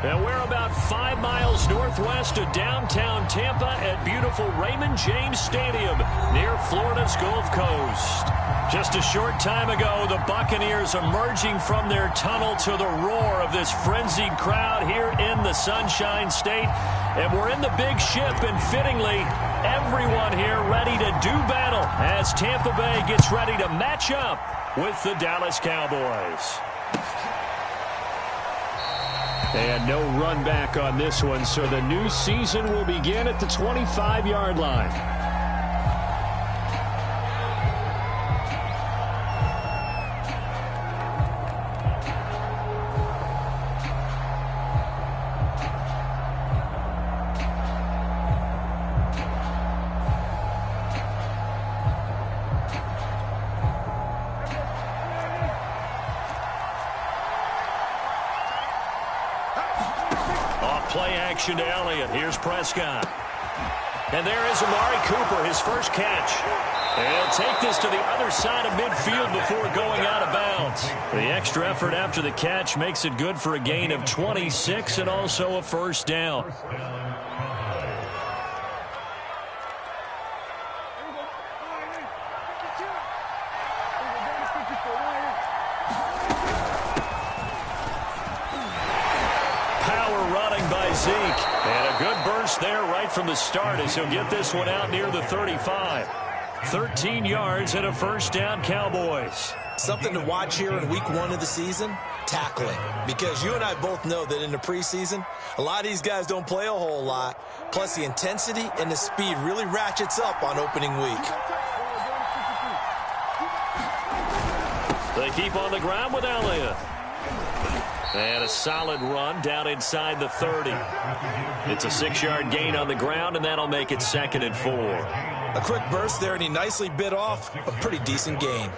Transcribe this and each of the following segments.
And we're about 5 miles northwest of downtown Tampa at beautiful Raymond James Stadium near Florida's Gulf Coast. Just a short time ago, the Buccaneers emerging from their tunnel to the roar of this frenzied crowd here in the Sunshine State. And we're in the big ship, and fittingly, everyone here ready to do battle as Tampa Bay gets ready to match up with the Dallas Cowboys. And no run back on this one, so the new season will begin at the 25-yard line. Play action to Elliott. Here's Prescott. And there is Amari Cooper, his first catch. And he'll take this to the other side of midfield before going out of bounds. The extra effort after the catch makes it good for a gain of 26 and also a first down. Zeke, and a good burst there right from the start as he'll get this one out near the 35. 13 yards and a first down, Cowboys. Something to watch here in week 1 of the season, tackling. Because you and I both know that in the preseason, a lot of these guys don't play a whole lot. Plus the intensity and the speed really ratchets up on opening week. They keep on the ground with Elliott. And a solid run down inside the 30. It's a 6-yard gain on the ground, and that'll make it 2nd and 4. A quick burst there, and he nicely bit off a pretty decent gain.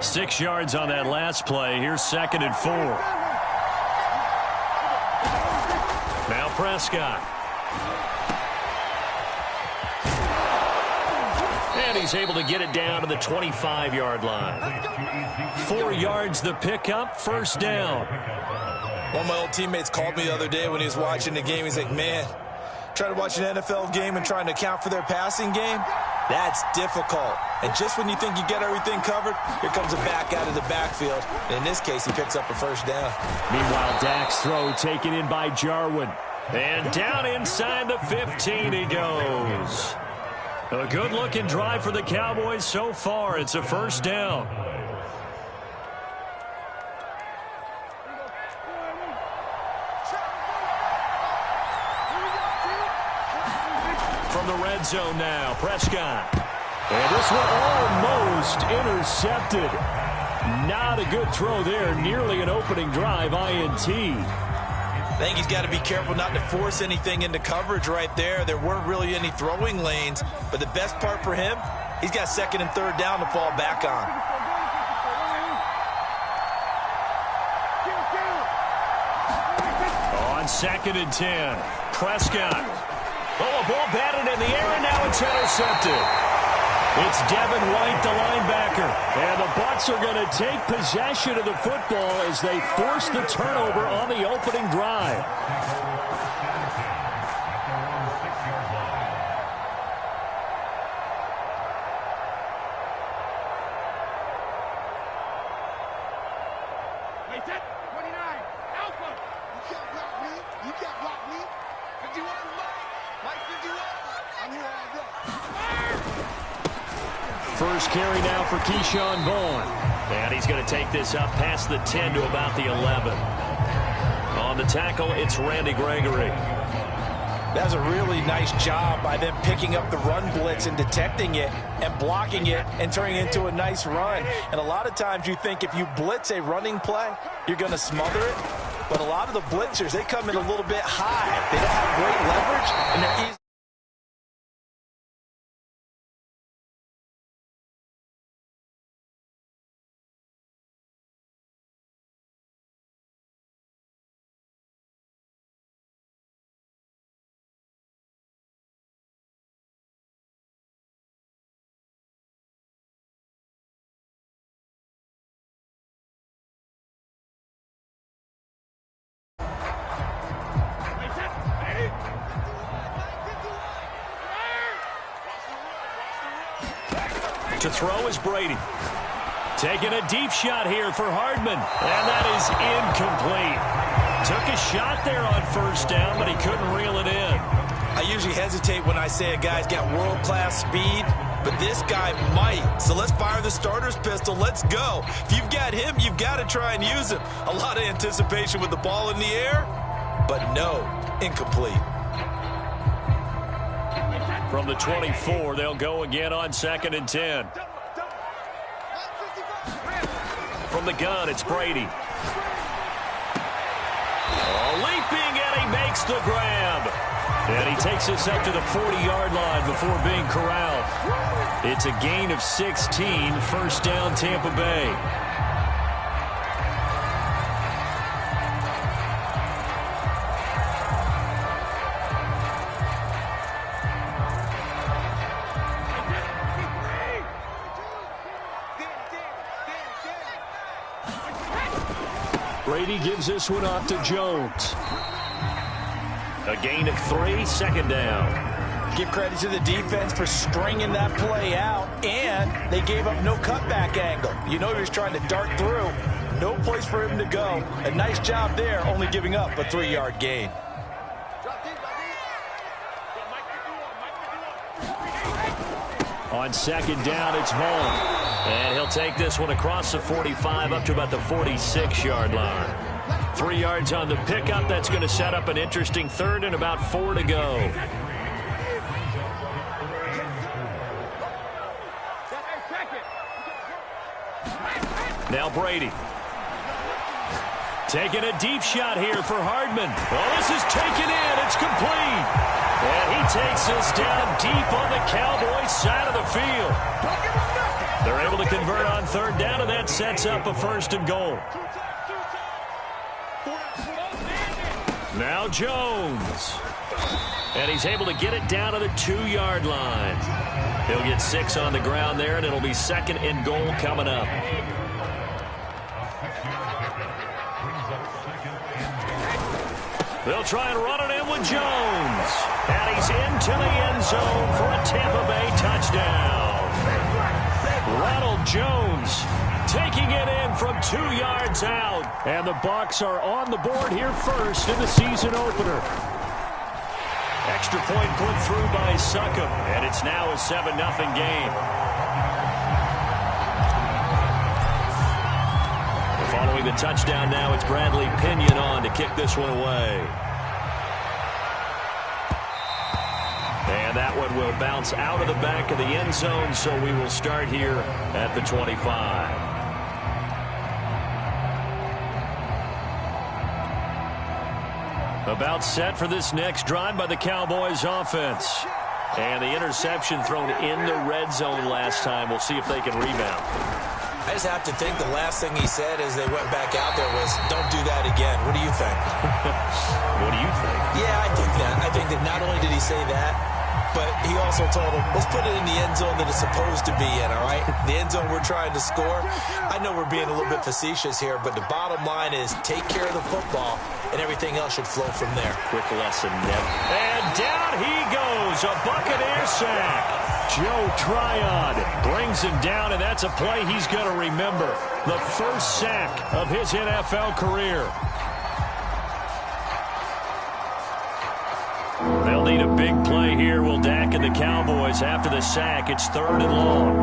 6 yards on that last play. Here's 2nd and 4. Now Prescott. And he's able to get it down to the 25-yard line. 4 yards the pickup, first down. One of my old teammates called me the other day when he was watching the game. He's like, man, trying to watch an NFL game and trying to account for their passing game, that's difficult. And just when you think you get everything covered, here comes a back out of the backfield. And in this case, he picks up a first down. Meanwhile, Dak's throw taken in by Jarwin. And down inside the 15 he goes. A good-looking drive for the Cowboys so far. It's a first down. From the red zone now, Prescott. And this one almost intercepted. Not a good throw there. Nearly an opening drive, INT. I think he's got to be careful not to force anything into coverage right there. There weren't really any throwing lanes, but the best part for him, he's got 2nd and 3rd down to fall back on. On 2nd and 10, Prescott. Oh, a ball batted in the air, and now it's intercepted. It's Devin White, the linebacker. And the Bucs are going to take possession of the football as they force the turnover on the opening drive. First carry now for Keyshawn Vaughn. And he's going to take this up past the 10 to about the 11. On the tackle, it's Randy Gregory. That's a really nice job by them picking up the run blitz and detecting it and blocking it and turning it into a nice run. And a lot of times you think if you blitz a running play, you're going to smother it. But a lot of the blitzers, they come in a little bit high. They don't have great leverage, and they're easy. to throw is Brady. Taking a deep shot here for Hardman. And that is incomplete. Took a shot there on first down, but he couldn't reel it in. I usually hesitate when I say a guy's got world-class speed, but this guy might. So let's fire the starter's pistol. Let's go. If you've got him, you've got to try and use him. A lot of anticipation with the ball in the air, but no, incomplete. From the 24, they'll go again on 2nd and 10. From the gun, it's Brady. Leaping, and he makes the grab. And he takes this up to the 40-yard line before being corralled. It's a gain of 16, first down Tampa Bay. Brady gives this one off to Jones. A gain of 3, second down. Give credit to the defense for stringing that play out, and they gave up no cutback angle. You know he was trying to dart through. No place for him to go. A nice job there, only giving up a 3-yard gain. On second down, it's Vaughn. And he'll take this one across the 45 up to about the 46-yard line. 3 yards on the pickup. That's going to set up an interesting third and about 4 to go. Now Brady. Taking a deep shot here for Hardman. Oh, this is taken in. It's complete. And he takes this down deep on the Cowboys side of the field. They're able to convert on third down, and that sets up a 1st and goal. Now Jones. And he's able to get it down to the 2-yard line. He'll get 6 on the ground there, and it'll be 2nd and goal coming up. They'll try and run it in with Jones. And he's into the end zone for a Tampa Bay touchdown. Ronald Jones taking it in from 2 yards out. And the Bucs are on the board here first in the season opener. Extra point put through by Succop. And it's now a 7-0 game. Following the touchdown now, it's Bradley Pinion on to kick this one away. And that one will bounce out of the back of the end zone, so we will start here at the 25. About set for this next drive by the Cowboys offense. And the interception thrown in the red zone last time. We'll see if they can rebound. I just have to think the last thing he said as they went back out there was, don't do that again. What do you think? What do you think? Yeah, I think that. I think that not only did he say that, but he also told him, let's put it in the end zone that it's supposed to be in, all right? The end zone we're trying to score. I know we're being a little bit facetious here, but the bottom line is take care of the football, and everything else should flow from there. Quick lesson, Neb. And down he goes, a Buccaneer sack. Joe Tryon brings him down, and that's a play he's going to remember. The first sack of his NFL career. They'll need a big play here. Will Dak and the Cowboys after the sack. It's 3rd and long.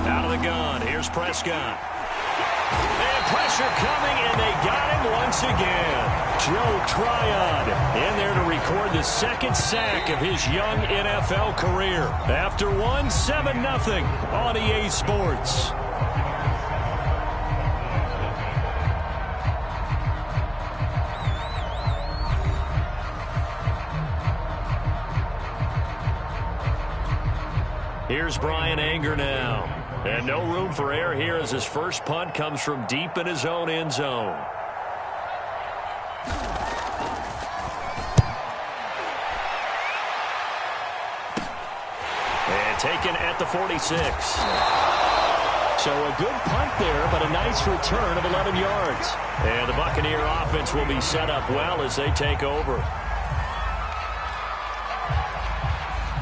Out of the gun. Here's Prescott. And pressure coming, and they got him once again. Joe Tryon in there to record the 2nd sack of his young NFL career. After one, 7-0 on EA Sports. Here's Brian Anger now. And no room for error here as his first punt comes from deep in his own end zone. And taken at the 46. So a good punt there, but a nice return of 11 yards. And the Buccaneer offense will be set up well as they take over.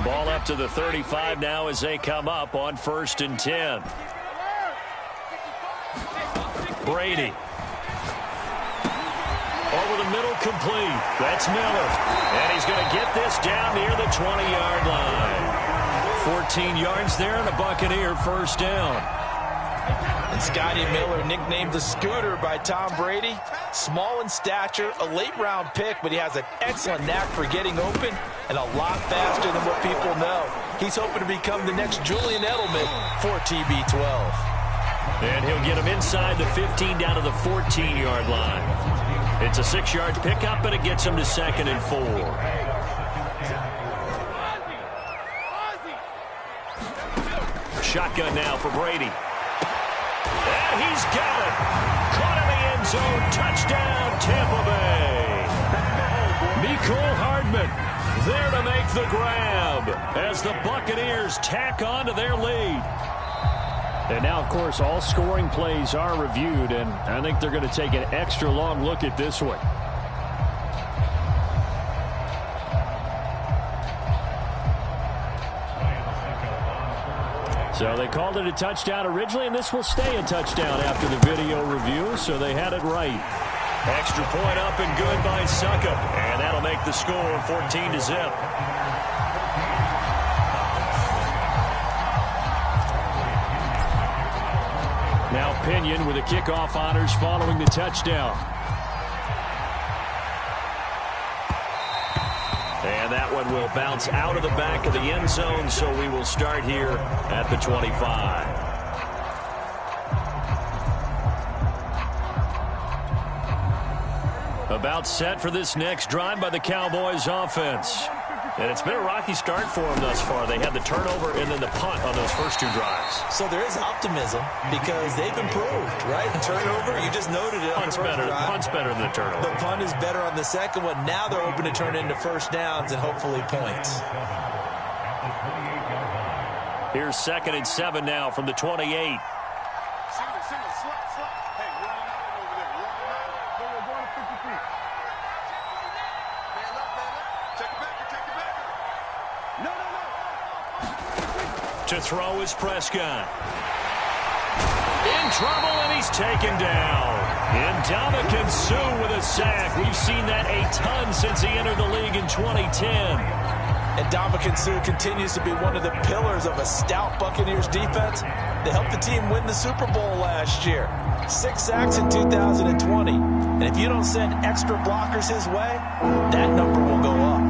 Ball up to the 35 now as they come up on 1st and 10. Brady. Over the middle, complete. That's Miller. And he's going to get this down near the 20-yard line. 14 yards there and a Buccaneer first down. And Scotty Miller, nicknamed the Scooter by Tom Brady. Small in stature, a late-round pick, but he has an excellent knack for getting open and a lot faster than what people know. He's hoping to become the next Julian Edelman for TB12. And he'll get him inside the 15 down to the 14-yard line. It's a 6-yard pickup, and it gets him to 2nd and 4. Shotgun now for Brady. And he's got it. Caught in the end zone. Touchdown, Tampa Bay. Mecole Hardman there to make the grab as the Buccaneers tack on to their lead. And now, of course, all scoring plays are reviewed, and I think they're going to take an extra long look at this one. So they called it a touchdown originally, and this will stay a touchdown after the video review, so they had it right. Extra point up and good by Succop, and that'll make the score 14-0. Now Pinion with the kickoff honors following the touchdown. And that one will bounce out of the back of the end zone, so we will start here at the 25. About set for this next drive by the Cowboys offense. And it's been a rocky start for them thus far. They had the turnover and then the punt on those first 2 drives. So there is optimism because they've improved, right? Turnover, you just noted it. Punt's better than the turnover. The punt is better on the second one. Now they're open to turn into first downs and hopefully points. Here's 2nd and 7 now from the 28. To throw is Prescott. In trouble, and he's taken down. Ndamukong Suh with a sack. We've seen that a ton since he entered the league in 2010. And Ndamukong Suh continues to be one of the pillars of a stout Buccaneers defense. They helped the team win the Super Bowl last year. 6 sacks in 2020. And if you don't send extra blockers his way, that number will go up.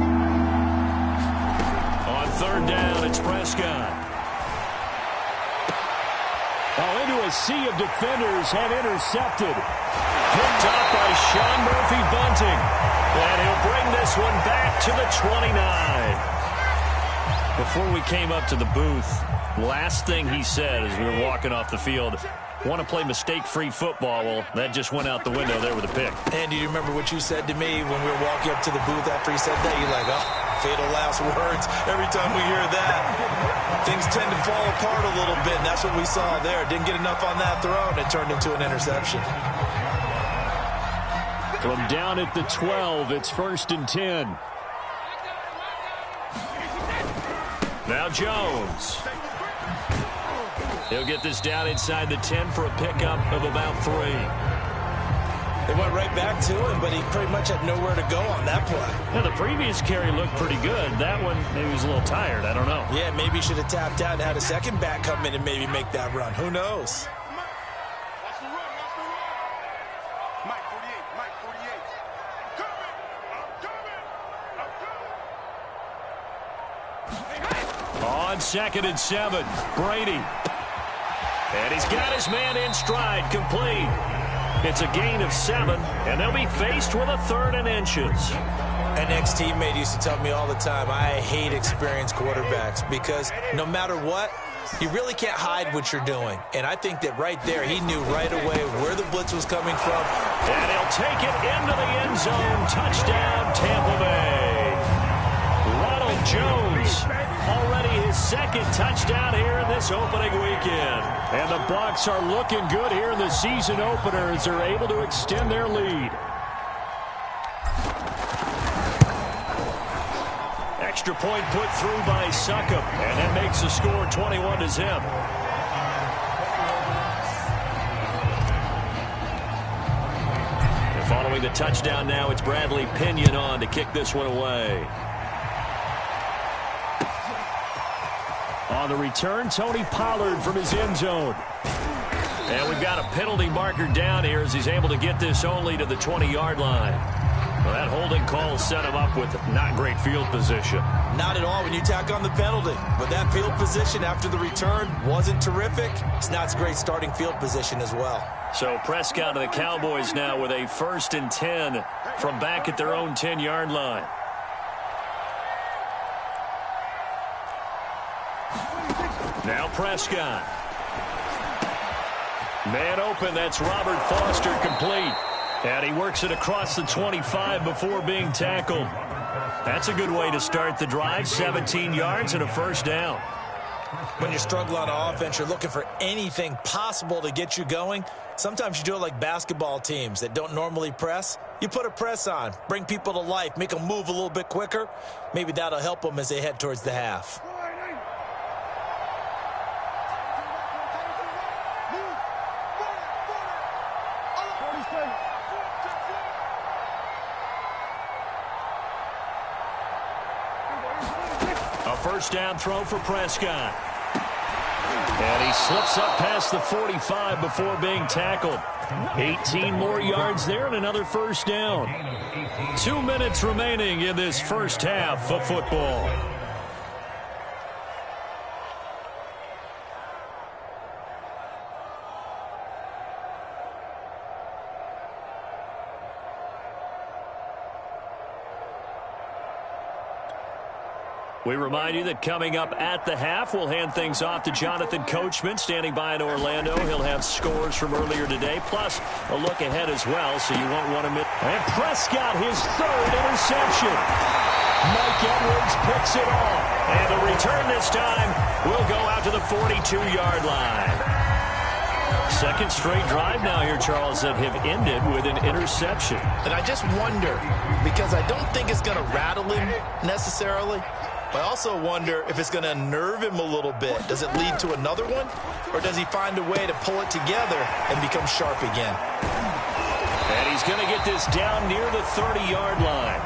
On 3rd down, it's Prescott. Into a sea of defenders and intercepted. Picked up by Sean Murphy-Bunting. And he'll bring this one back to the 29. Before we came up to the booth, last thing he said as we were walking off the field, want to play mistake-free football. Well, that just went out the window there with a pick. And do you remember what you said to me when we were walking up to the booth after he said that? You're like, oh, fatal last words. Every time we hear that, things tend to fall apart a little bit, and that's what we saw there. Didn't get enough on that throw, and it turned into an interception. From down at the 12, it's 1st and 10. Now Jones. He'll get this down inside the 10 for a pickup of about 3. They went right back to him, but he pretty much had nowhere to go on that play. Now, the previous carry looked pretty good. That one, maybe he was a little tired. I don't know. Yeah, maybe he should have tapped out and had a second back come in and maybe make that run. Who knows? On 2nd and 7, Brady. And he's got his man in stride, complete. It's a gain of 7, and they'll be faced with a 3rd and inches. An ex-teammate used to tell me all the time, I hate experienced quarterbacks because no matter what, you really can't hide what you're doing. And I think that right there, he knew right away where the blitz was coming from. And he'll take it into the end zone. Touchdown, Tampa Bay. Ronald Jones, already his 2nd touchdown here in this opening weekend. And the Bucs are looking good here in the season opener as they're able to extend their lead. extra point put through by Succop, and that makes the score 21-0. And following the touchdown now, it's Bradley Pinion on to kick this one away. On the return, Tony Pollard from his end zone. And we've got a penalty marker down here as he's able to get this only to the 20-yard line. Well, that holding call set him up with not great field position. Not at all when you tack on the penalty. But that field position after the return wasn't terrific. It's not a great starting field position as well. So Prescott and the Cowboys now with a 1st and 10 from back at their own 10-yard line. Now Prescott. Man open, that's Robert Foster, complete. And he works it across the 25 before being tackled. That's a good way to start the drive, 17 yards and a 1st down. When you're struggling on offense, you're looking for anything possible to get you going. Sometimes you do it like basketball teams that don't normally press. You put a press on, bring people to life, make them move a little bit quicker. Maybe that'll help them as they head towards the half. First down throw for Prescott. And he slips up past the 45 before being tackled. 18 more yards there and another 1st down. 2 minutes remaining in this first half of football. We remind you that coming up at the half, we'll hand things off to Jonathan Coachman, standing by in Orlando. He'll have scores from earlier today, plus a look ahead as well, so you won't want to miss. And Prescott, his 3rd interception. Mike Edwards picks it off. And the return this time will go out to the 42-yard line. 2nd straight drive now here, Charles, that have ended with an interception. And I just wonder, because I don't think it's going to rattle him necessarily, but I also wonder if it's going to unnerve him a little bit. Does it lead to another one? Or does he find a way to pull it together and become sharp again? And he's going to get this down near the 30-yard line.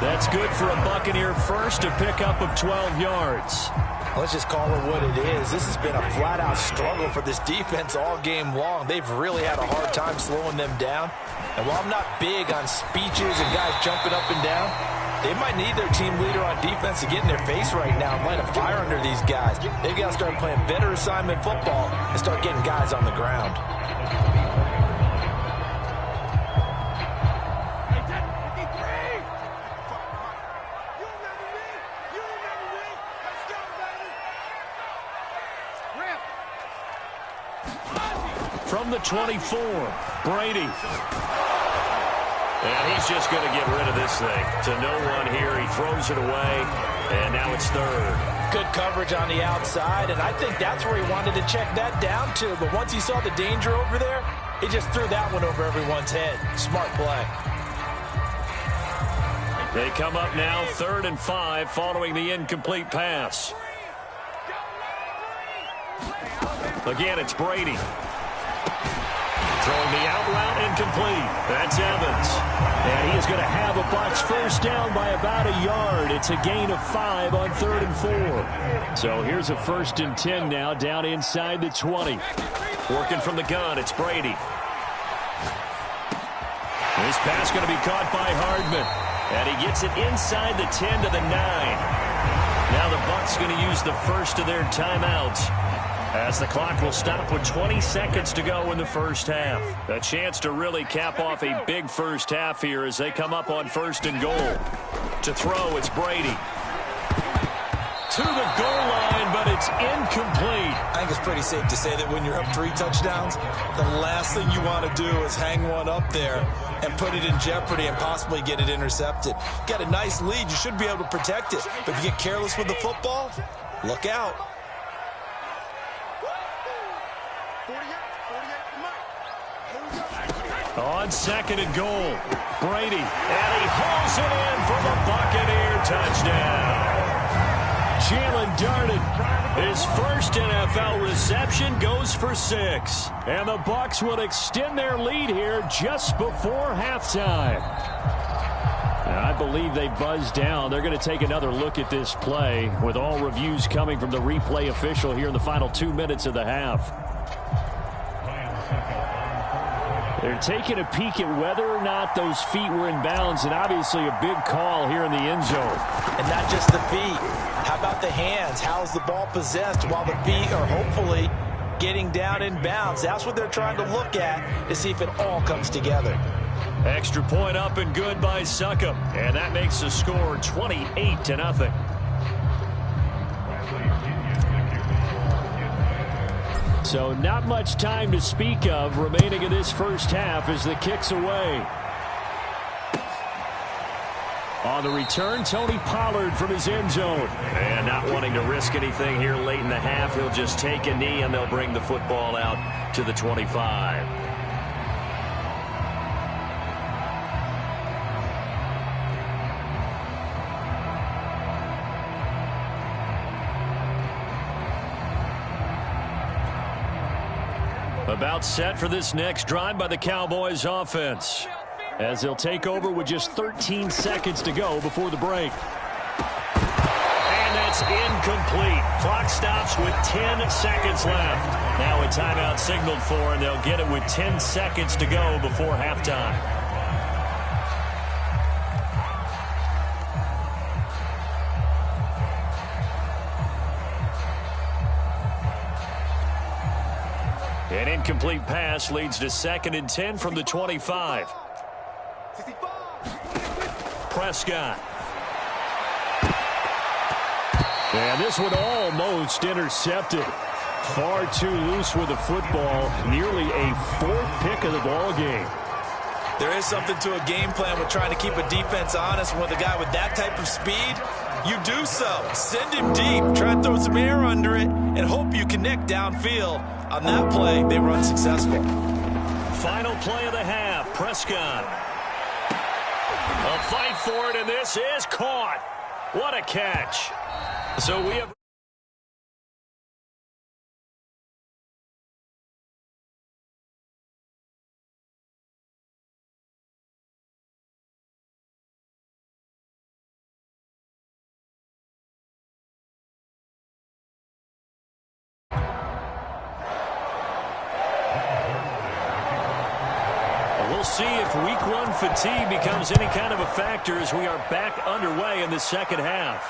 That's good for a Buccaneer 1st, to pick up of 12 yards. Let's just call it what it is. This has been a flat-out struggle for this defense all game long. They've really had a hard time slowing them down. And while I'm not big on speeches and guys jumping up and down, they might need their team leader on defense to get in their face right now and light a fire under these guys. They've got to start playing better assignment football and start getting guys on the ground. From the 24, Brady. And he's just going to get rid of this thing. To no one here. He throws it away, and now it's 3rd. Good coverage on the outside, and I think that's where he wanted to check that down to. But once he saw the danger over there, he just threw that one over everyone's head. Smart play. They come up now 3rd and 5 following the incomplete pass. Again, it's Brady. Throwing the out route, incomplete. That's Evans. And he is going to have a Bucs 1st down by about a yard. It's a gain of 5 on 3rd and 4. So here's a 1st and 10 now, down inside the 20. Working from the gun, it's Brady. This pass going to be caught by Hardman. And he gets it inside the 10 to the 9. Now the Bucs going to use the 1st of their timeouts, as the clock will stop with 20 seconds to go in the first half. A chance to really cap off a big first half here as they come up on 1st and goal. To throw, it's Brady. To the goal line, but it's incomplete. I think it's pretty safe to say that when you're up 3 touchdowns, the last thing you want to do is hang one up there and put it in jeopardy and possibly get it intercepted. Got a nice lead. You should be able to protect it. But if you get careless with the football, look out. On 2nd and goal, Brady, and he hauls it in for the Buccaneer touchdown. darted. His first NFL reception goes for 6. And the Bucs will extend their lead here just before halftime. And I believe they buzzed down. They're going to take another look at this play with all reviews coming from the replay official here in the final 2 minutes of the half. They're taking a peek at whether or not those feet were in bounds, and obviously a big call here in the end zone. And not just the feet. How about the hands? How's the ball possessed while the feet are hopefully getting down in bounds? That's what they're trying to look at to see if it all comes together. Extra point up and good by Succop, and that makes the score 28-0. So not much time to speak of remaining in this first half as the kick's away. On the return, Tony Pollard from his end zone. And not wanting to risk anything here late in the half, he'll just take a knee and they'll bring the football out to the 25. About set for this next drive by the Cowboys offense, as they'll take over with just 13 seconds to go before the break. And that's incomplete. Clock stops with 10 seconds left. Now a timeout signaled for, and they'll get it with 10 seconds to go before halftime. An incomplete pass leads to 2nd and 10 from the 25. Prescott. And this one almost intercepted. Far too loose with the football. Nearly a 4th pick of the ball game. There is something to a game plan with trying to keep a defense honest. And with a guy with that type of speed, you do so. Send him deep. Try and throw some air under it and hope you connect downfield. On that play, they were unsuccessful. Final play of the half. Prescott. A fight for it, and this is caught. What a catch. So we have... We'll see if week 1 fatigue becomes any kind of a factor as we are back underway in the second half.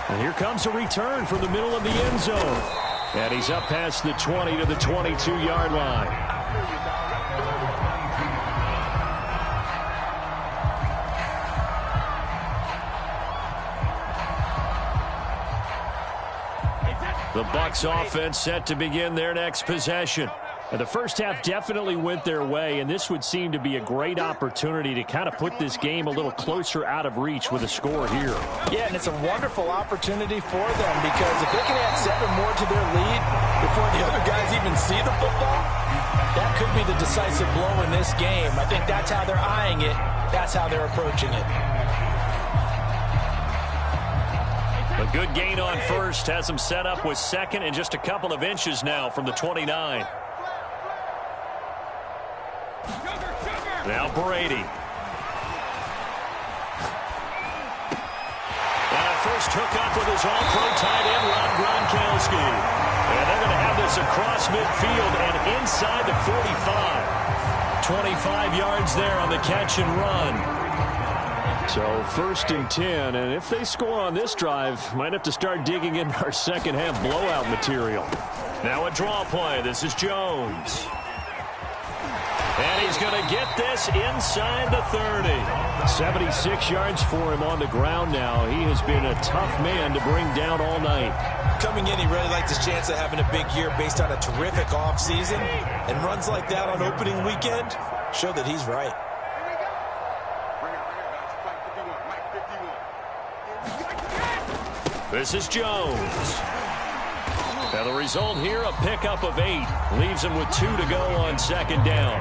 And here comes a return from the middle of the end zone. And he's up past the 20 to the 22-yard line. The Bucs offense set to begin their next possession. And the first half definitely went their way, and this would seem to be a great opportunity to kind of put this game a little closer out of reach with a score here. Yeah, and it's a wonderful opportunity for them because if they can add 7 more to their lead before the other guys even see the football, that could be the decisive blow in this game. I think that's how they're eyeing it. That's how they're approaching it. A good gain on first has them set up with 2nd and just a couple of inches now from the 29. Now Brady. And a first hookup with his all-pro tight end, Rob Gronkowski. And they're going to have this across midfield and inside the 45. 25 yards there on the catch and run. So 1st and 10, and if they score on this drive, might have to start digging into our second half blowout material. Now a draw play. This is Jones. And he's going to get this inside the 30. 76 yards for him on the ground now. He has been a tough man to bring down all night. Coming in, he really liked his chance of having a big year based on a terrific offseason. And runs like that on opening weekend show that he's right. This is Jones. Now the result here, a pickup of 8. Leaves him with 2 to go on 2nd down.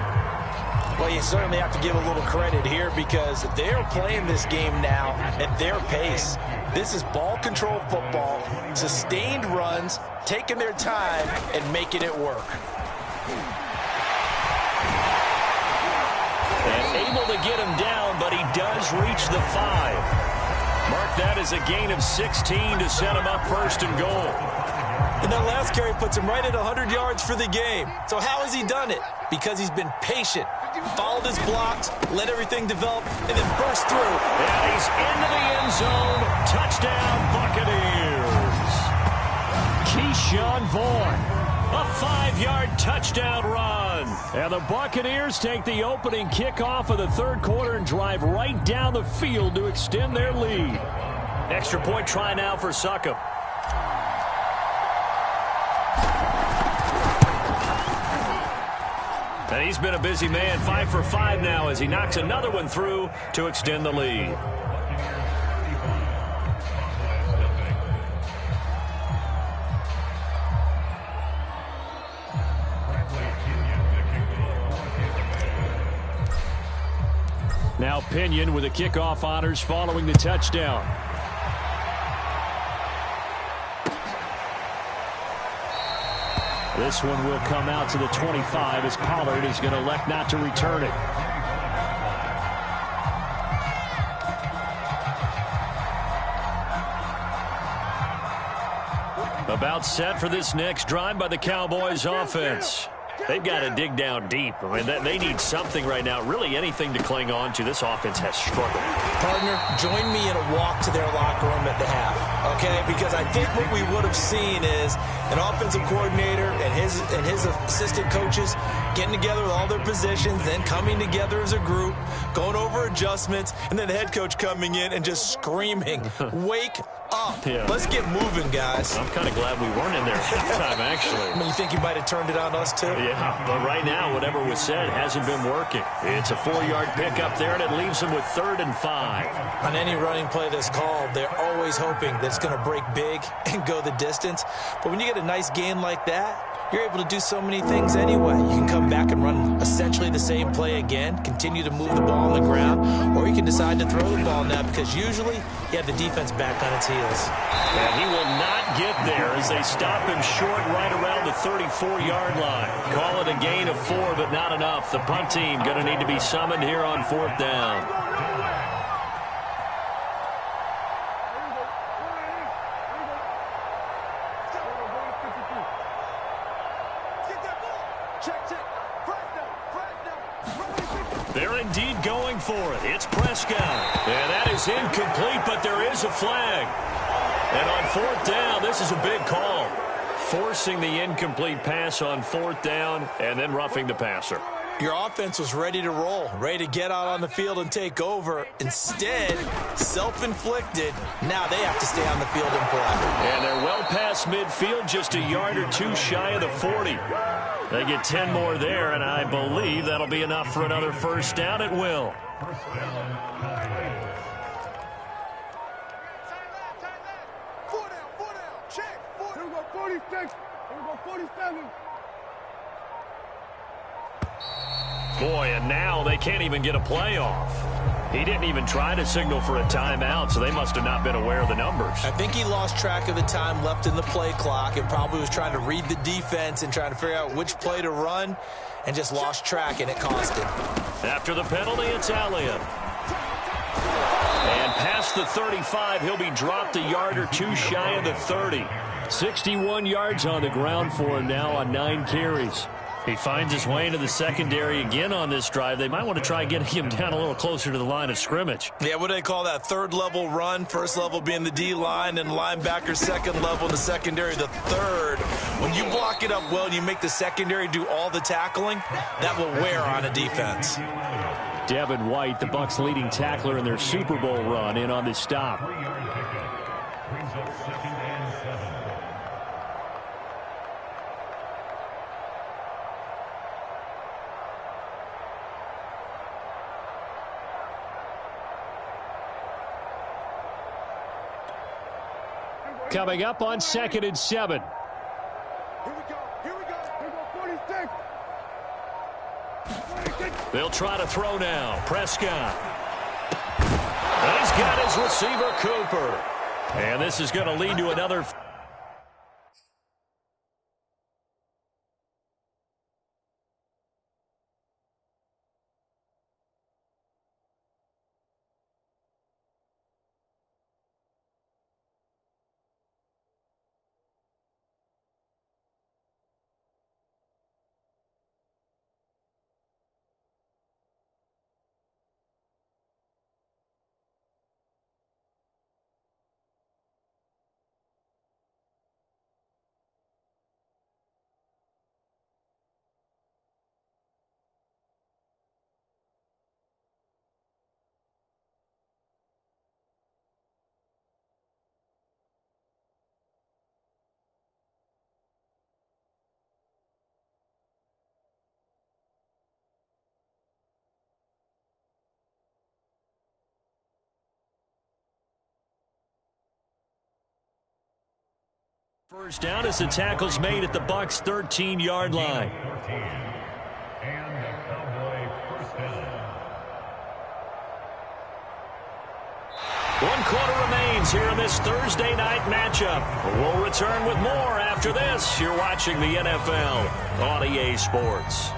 Well, you certainly have to give a little credit here because they're playing this game now at their pace. This is ball control football, sustained runs, taking their time and making it work. And able to get him down, but he does reach the 5. Mark that as a gain of 16 to set him up first and goal. And that last carry puts him right at 100 yards for the game. So how has he done it? Because he's been patient, followed his blocks, let everything develop, and then burst through. And he's into the end zone. Touchdown, Buccaneers. Keyshawn Vaughn, a 5-yard touchdown run. And the Buccaneers take the opening kickoff of the third quarter and drive right down the field to extend their lead. Extra point try now for Succop. And he's been a busy man, 5 for 5 now as he knocks another one through to extend the lead. Now Pinion with the kickoff honors following the touchdown. This one will come out to the 25 as Pollard is going to elect not to return it. About set for this next drive by the Cowboys offense. They've got to dig down deep. I mean, they need something right now, really anything to cling on to. This offense has struggled. Partner, join me in a walk to their locker room at the half, okay? Because I think what we would have seen is an offensive coordinator and his assistant coaches getting together with all their positions, then coming together as a group, going over adjustments, and then the head coach coming in and just screaming, wake up. Yeah. Let's get moving, guys. I'm kind of glad we weren't in there at halftime, actually. I mean, you think you might have turned it on us, too? Yeah, but right now, whatever was said hasn't been working. It's a 4-yard pickup there, and it leaves them with 3rd and 5. On any running play that's called, they're always hoping that it's going to break big and go the distance. But when you get a nice gain like that, you're able to do so many things anyway. You can come back and run essentially the same play again, continue to move the ball on the ground, or you can decide to throw the ball now because usually you have the defense back on its heels. And he will not get there as they stop him short right around the 34-yard line. Call it a gain of 4, but not enough. The punt team going to need to be summoned here on 4th down. They're indeed going for it. It's Prescott. And that is incomplete, but there is a flag. And on 4th down, this is a big call. Forcing the incomplete pass on 4th down and then roughing the passer. Your offense was ready to roll, ready to get out on the field and take over. Instead, self-inflicted. Now they have to stay on the field and play. And they're well past midfield, just a yard or two shy of the 40. They get 10 more there, and I believe that'll be enough for another first down. It will. Boy, and now they can't even get a play off. He didn't even try to signal for a timeout, so they must have not been aware of the numbers. I think he lost track of the time left in the play clock and probably was trying to read the defense and trying to figure out which play to run and just lost track, and it cost him. After the penalty, it's Elliott. And past the 35, he'll be dropped a yard or two shy of the 30. 61 yards on the ground for him now on 9 carries. He finds his way into the secondary again on this drive. They might want to try getting him down a little closer to the line of scrimmage. Yeah, what do they call that? 3rd level run. 1st level being the D-line and linebacker. 2nd level in the secondary, the 3rd. When you block it up well and you make the secondary do all the tackling, that will wear on a defense. Devin White, the Bucs' leading tackler in their Super Bowl run, in on this stop. Coming up on 2nd and 7. Here we go. Here we go. 46. They'll try to throw now. Prescott. And he's got his receiver, Cooper. And this is going to lead to another. First down as the tackle's made at the Bucs' 13-yard line. One quarter remains here in this Thursday night matchup. We'll return with more after this. You're watching the NFL on EA Sports.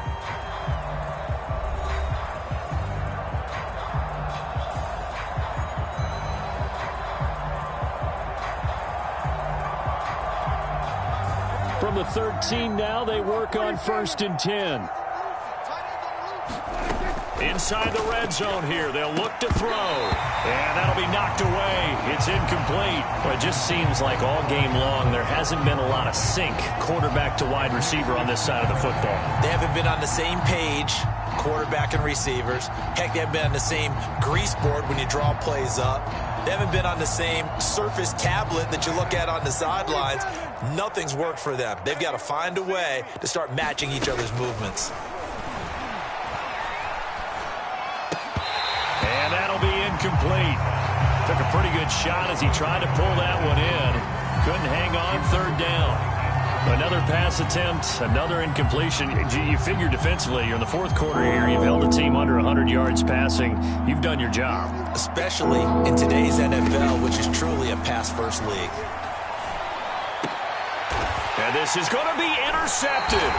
From the 13 now, they work on 1st and 10. Inside the red zone here, they'll look to throw. And that'll be knocked away. It's incomplete. Well, it just seems like all game long there hasn't been a lot of sync quarterback to wide receiver on this side of the football. They haven't been on the same page, quarterback and receivers. Heck, they haven't been on the same grease board when you draw plays up. They haven't been on the same surface tablet that you look at on the sidelines. Nothing's worked for them. They've got to find a way to start matching each other's movements. And that'll be incomplete. Took a pretty good shot as he tried to pull that one in. Couldn't hang on 3rd down. Another pass attempt, another incompletion. You figure defensively, you're in the 4th quarter here. You've held the team under 100 yards passing. You've done your job. Especially in today's NFL, which is truly a pass-first league. And this is going to be intercepted.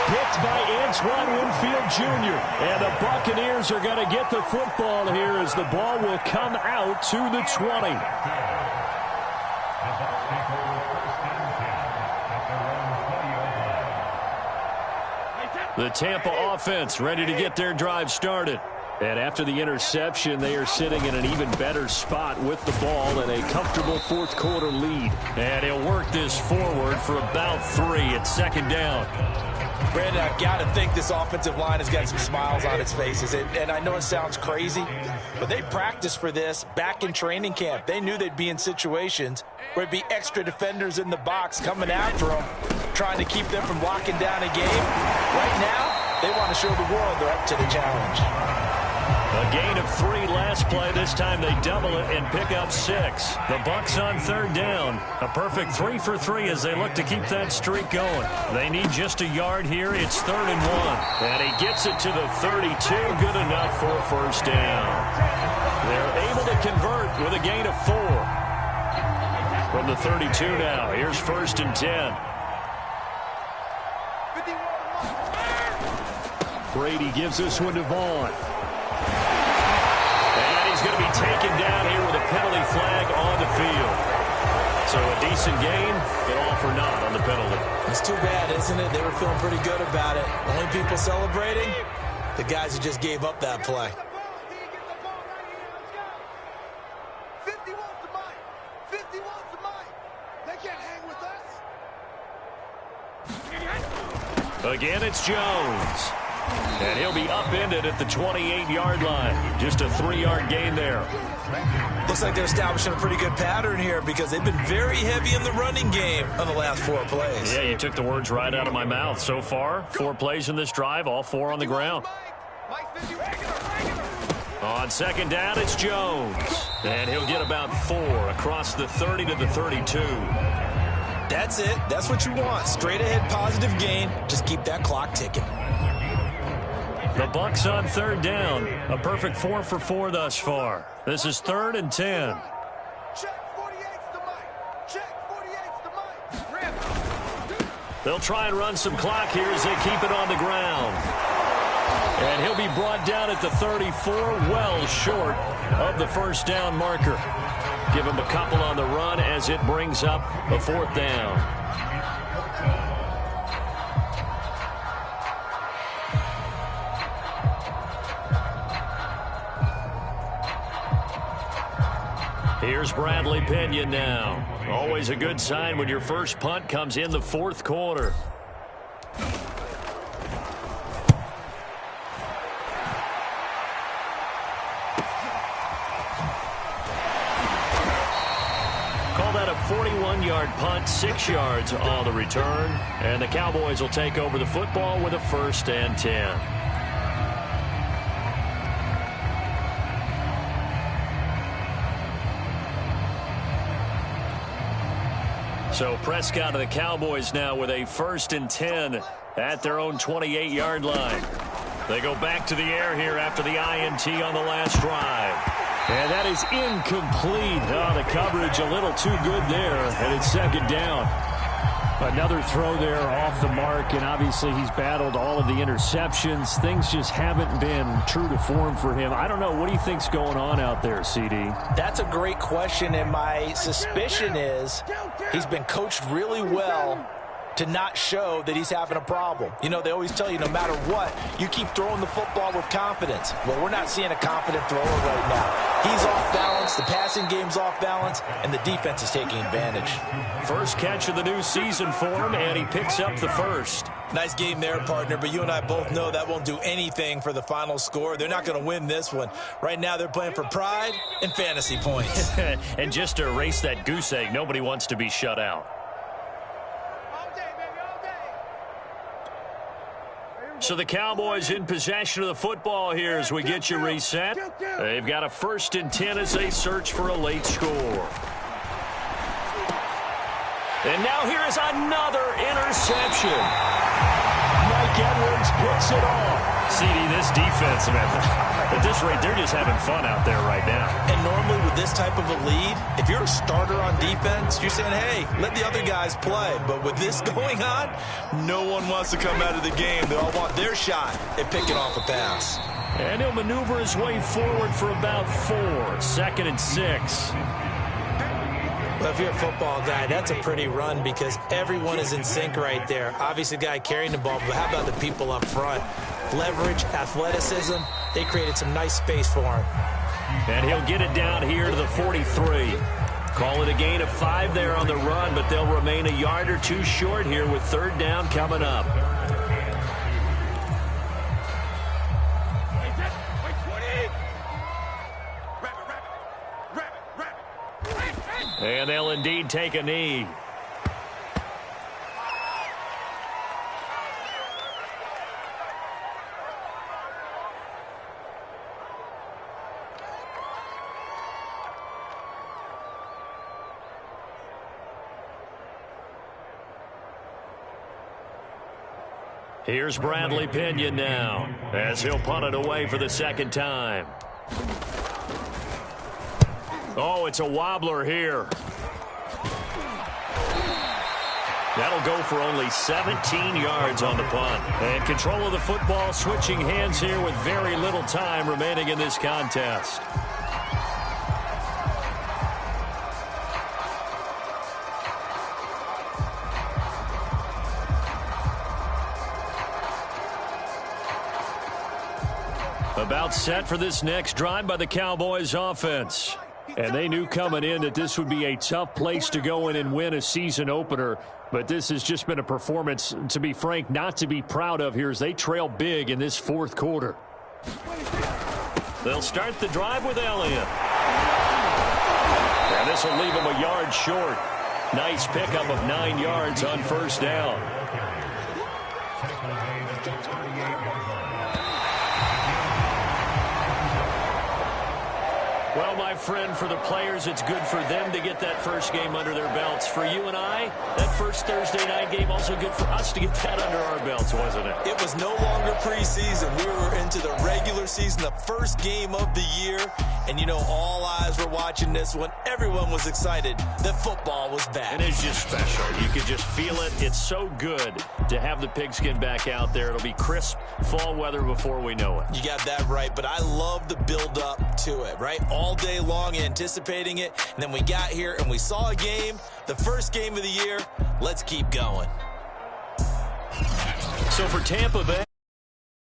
Picked by Antoine Winfield Jr. And the Buccaneers are going to get the football here as the ball will come out to the 20. The Tampa offense ready to get their drive started. And after the interception, they are sitting in an even better spot with the ball and a comfortable 4th quarter lead. And he'll work this forward for about 3 at 2nd down. Brandon, I've got to think this offensive line has got some smiles on its faces. And I know it sounds crazy, but they practiced for this back in training camp. They knew they'd be in situations where it'd be extra defenders in the box coming after them, trying to keep them from locking down a game. Right now, they want to show the world they're up to the challenge. A gain of 3 last play. This time they double it and pick up 6. The Bucs on 3rd down. A perfect 3 for 3 as they look to keep that streak going. They need just a yard here. It's 3rd and 1. And he gets it to the 32. Good enough for a 1st down. They're able to convert with a gain of 4. From the 32 now. Here's 1st and 10. Brady gives this one to Vaughn. And he's going to be taken down here with a penalty flag on the field. So a decent gain, but all for naught on the penalty. It's too bad, isn't it? They were feeling pretty good about it. Only people celebrating, the guys who just gave up that play. Again, it's Jones. And he'll be upended at the 28-yard line. Just a 3-yard gain there. Looks like they're establishing a pretty good pattern here because they've been very heavy in the running game on the last 4 plays. Yeah, you took the words right out of my mouth. So far, 4 plays in this drive, all 4 on the ground. On 2nd down, it's Jones. And he'll get about 4 across the 30 to the 32. That's it. That's what you want. Straight ahead positive gain. Just keep that clock ticking. The Bucs on third down. A perfect 4 for 4 thus far. This is 3rd and 10. They'll try and run some clock here as they keep it on the ground. And he'll be brought down at the 34, well short of the first down marker. Give him a couple on the run as it brings up a 4th down. Here's Bradley Pinion now. Always a good sign when your first punt comes in the 4th quarter. Call that a 41-yard punt, 6 yards on the return. And the Cowboys will take over the football with a 1st and 10. So Prescott of the Cowboys now with a 1st and 10 at their own 28-yard line. They go back to the air here after the INT on the last drive. And that is incomplete. Oh, the coverage a little too good there, and it's 2nd down. Another throw there off the mark, and obviously he's battled all of the interceptions. Things just haven't been true to form for him. I don't know. What do you think's going on out there, CD? That's a great question, and my suspicion is he's been coached really well to not show that he's having a problem. You know, they always tell you no matter what, you keep throwing the football with confidence. Well, we're not seeing a confident thrower right now. He's off balance, the passing game's off balance, and the defense is taking advantage. First catch of the new season for him, and he picks up the 1st. Nice game there, partner, but you and I both know that won't do anything for the final score. They're not going to win this one. Right now, they're playing for pride and fantasy points. And just to erase that goose egg, nobody wants to be shut out. So the Cowboys in possession of the football here as we get you reset. They've got a 1st and 10 as they search for a late score. And now here is another interception. Mike Edwards picks it off. CD, this defense, man, at this rate, they're just having fun out there right now. And normally with this type of a lead, if you're a starter on defense, you're saying, hey, let the other guys play. But with this going on, no one wants to come out of the game. They all want their shot at picking off a pass. And he'll maneuver his way forward for about 4. 2nd and 6. Well, if you're a football guy, that's a pretty run because everyone is in sync right there. Obviously, the guy carrying the ball, but how about the people up front? Leverage, athleticism, they created some nice space for him. And he'll get it down here to the 43. Call it a gain of 5 there on the run, but they'll remain a yard or 2 short here with 3rd down coming up. And they'll indeed take a knee. Here's Bradley Pinion now as he'll punt it away for the 2nd time. Oh, it's a wobbler here. That'll go for only 17 yards on the punt. And control of the football switching hands here with very little time remaining in this contest. About set for this next drive by the Cowboys offense. And they knew coming in that this would be a tough place to go in and win a season opener. But this has just been a performance, to be frank, not to be proud of here as they trail big in this 4th quarter. They'll start the drive with Elliott. And this will leave him a yard short. Nice pickup of 9 yards on 1st down. Well, my friend, for the players, it's good for them to get that first game under their belts. For you and I, that first Thursday night game, also good for us to get that under our belts, wasn't it? It was no longer the preseason. We were into the regular season, the first game of the year. And, you know, all eyes were watching this one. Everyone was excited that football was back. And it's just special. You can just feel it. It's so good to have the pigskin back out there. It'll be crisp fall weather before we know it. You got that right, but I love the build-up to it, right? All day long anticipating it, and then we got here and we saw a game, the first game of the year. Let's keep going. So for Tampa Bay.